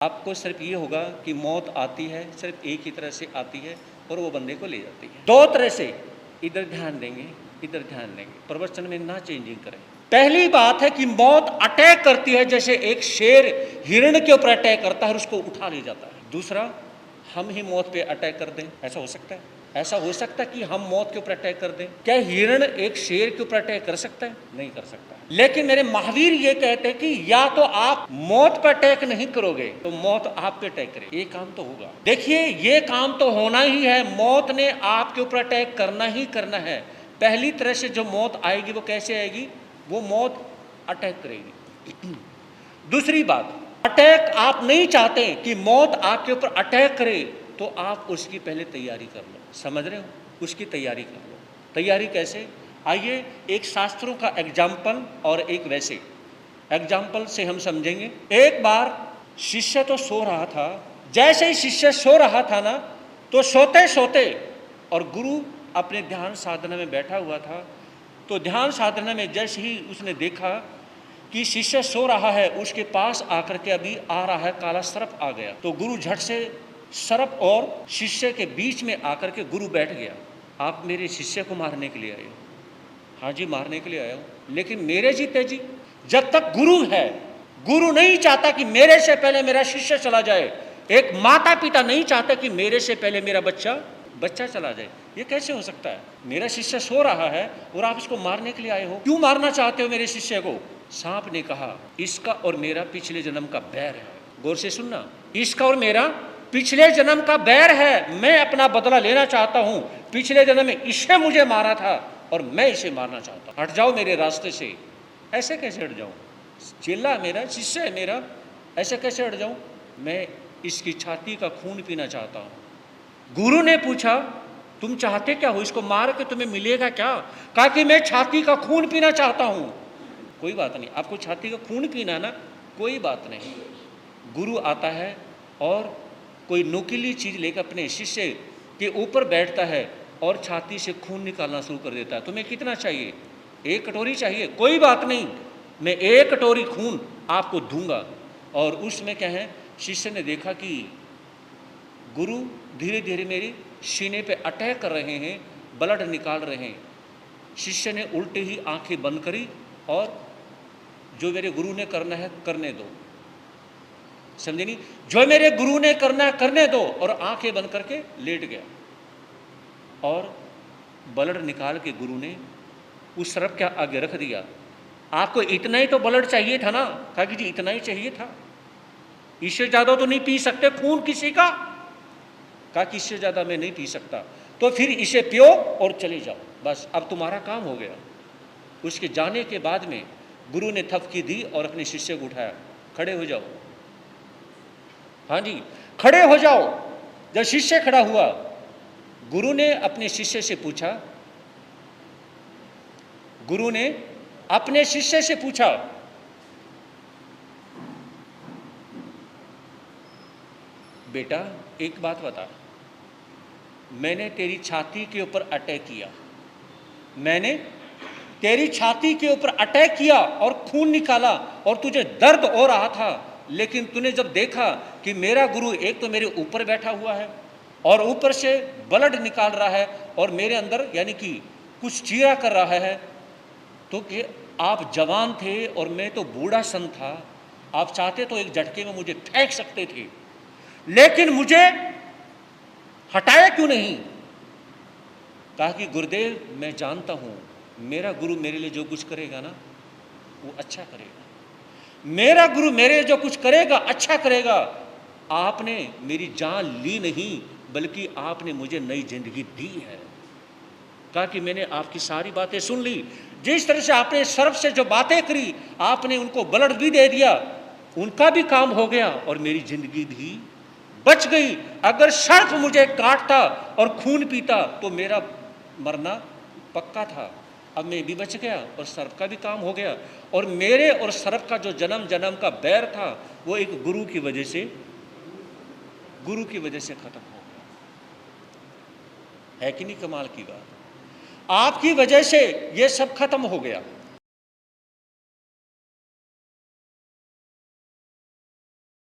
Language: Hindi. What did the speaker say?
आपको सिर्फ ये होगा कि मौत आती है, सिर्फ एक ही तरह से आती है और वो बंदे को ले जाती है। दो तरह से, इधर ध्यान देंगे, इधर ध्यान देंगे, प्रवचन में ना चेंजिंग करें। पहली बात है कि मौत अटैक करती है, जैसे एक शेर हिरण के ऊपर अटैक करता है और उसको उठा ले जाता है। दूसरा, हम ही मौत पे अटैक कर दें, ऐसा हो सकता है? ऐसा हो सकता है कि हम मौत के ऊपर अटैक कर दें? क्या हिरण एक शेर के ऊपर अटैक कर सकता है? नहीं कर सकता। लेकिन मेरे महावीर ये कहते हैं कि या तो आप मौत पर अटैक नहीं करोगे तो मौत आप पे अटैक करे, ये काम तो होगा। देखिए, ये काम तो होना ही है, मौत ने आपके ऊपर अटैक करना ही करना है। पहली तरह से जो मौत आएगी वो कैसे आएगी? वो मौत अटैक करेगी। दूसरी बात, अटैक आप नहीं चाहते कि मौत आपके ऊपर अटैक करे तो आप उसकी पहले तैयारी कर लो। समझ रहे हो? उसकी तैयारी कर लो। तैयारी कैसे? आइए एक शास्त्रों का एग्जाम्पल और एक वैसे एग्जाम्पल से हम समझेंगे। एक बार शिष्य तो सो रहा था, जैसे ही शिष्य सो रहा था ना, तो सोते सोते, और गुरु अपने ध्यान साधना में बैठा हुआ था, तो ध्यान साधना में जैसे ही उसने देखा कि शिष्य सो रहा है, उसके पास आकर के अभी आ रहा है काला सर्प आ गया, तो गुरु झट से सर्प और शिष्य के बीच में आकर के गुरु बैठ गया। आप मेरे शिष्य को मारने के लिए आए हो? हाँ जी, मारने के लिए आया हूं। लेकिन मेरे जीते जी, जब तक गुरु है, गुरु नहीं चाहता कि मेरे से पहले मेरा शिष्य चला जाए। एक माता पिता नहीं चाहता कि मेरे से पहले मेरा बच्चा चला जाए। ये कैसे हो सकता है? मेरा शिष्य सो रहा है और आप इसको मारने के लिए आए हो। क्यों मारना चाहते हो मेरे शिष्य को? सांप ने कहा, इसका और मेरा पिछले जन्म का बैर है। गौर से सुनना, इसका और मेरा पिछले जन्म का बैर है। मैं अपना बदला लेना चाहता हूं। पिछले जन्म में इसने मुझे मारा था और मैं इसे मारना चाहता हूं। हट जाओ मेरे रास्ते से। ऐसे कैसे हट जाऊं? चेला मेरा, शिष्य है मेरा, ऐसे कैसे हट जाऊं? मैं इसकी छाती का खून पीना चाहता हूं। गुरु ने पूछा, तुम चाहते क्या हो? इसको मार के तुम्हें मिलेगा क्या? कहा कि मैं छाती का खून पीना चाहता हूं। कोई बात नहीं, आपको छाती का खून पीना ना, कोई बात नहीं। गुरु आता है और कोई नुकीली चीज लेकर अपने शिष्य के ऊपर बैठता है और छाती से खून निकालना शुरू कर देता है। तुम्हें कितना चाहिए? 1 कटोरी चाहिए? कोई बात नहीं, मैं 1 कटोरी खून आपको दूंगा। और उसमें क्या है, शिष्य ने देखा कि गुरु धीरे धीरे मेरे सीने पे अटैक कर रहे हैं, ब्लड निकाल रहे हैं। शिष्य ने उल्टे ही आंखें बंद करी और जो मेरे गुरु ने करना है करने दो। समझे नहीं? जो मेरे गुरु ने करना है करने दो, और आंखें बंद करके लेट गया। और ब्लड निकाल के गुरु ने उस सर्प के आगे रख दिया। आपको इतना ही तो ब्लड चाहिए था ना? कहा कि जी इतना ही चाहिए था, इससे ज्यादा तो नहीं पी सकते खून किसी का। कहा कि इससे ज्यादा मैं नहीं पी सकता। तो फिर इसे पियो और चले जाओ, बस अब तुम्हारा काम हो गया। उसके जाने के बाद में गुरु ने थपकी दी और अपने शिष्य को उठाया, खड़े हो जाओ। हाँ जी, खड़े हो जाओ। जब शिष्य खड़ा हुआ, गुरु ने अपने शिष्य से पूछा, गुरु ने अपने शिष्य से पूछा, बेटा एक बात बता, मैंने तेरी छाती के ऊपर अटैक किया, मैंने तेरी छाती के ऊपर अटैक किया और खून निकाला और तुझे दर्द हो रहा था, लेकिन तूने जब देखा कि मेरा गुरु एक तो मेरे ऊपर बैठा हुआ है और ऊपर से ब्लड निकाल रहा है और मेरे अंदर यानी कि कुछ चीरा कर रहा है, तो कि आप जवान थे और मैं तो बूढ़ा सन था, आप चाहते तो एक झटके में मुझे फेंक सकते थे, लेकिन मुझे हटाया क्यों नहीं? कहा कि गुरुदेव मैं जानता हूं मेरा गुरु मेरे लिए जो कुछ करेगा ना वो अच्छा करेगा। मेरा गुरु मेरे लिए जो कुछ करेगा अच्छा करेगा। आपने मेरी जान ली नहीं, बल्कि आपने मुझे नई जिंदगी दी है। कहा कि मैंने आपकी सारी बातें सुन ली, जिस तरह से आपने सर्प से जो बातें करी, आपने उनको ब्लड भी दे दिया, उनका भी काम हो गया और मेरी जिंदगी भी बच गई। अगर सर्प मुझे काटता और खून पीता तो मेरा मरना पक्का था। अब मैं भी बच गया और सर्प का भी काम हो गया, और मेरे और सर्प का जो जन्म जन्म का बैर था वो एक गुरु की वजह से खत्म हो गया। है कि नहीं कमाल की बात? आपकी वजह से ये सब खत्म हो गया।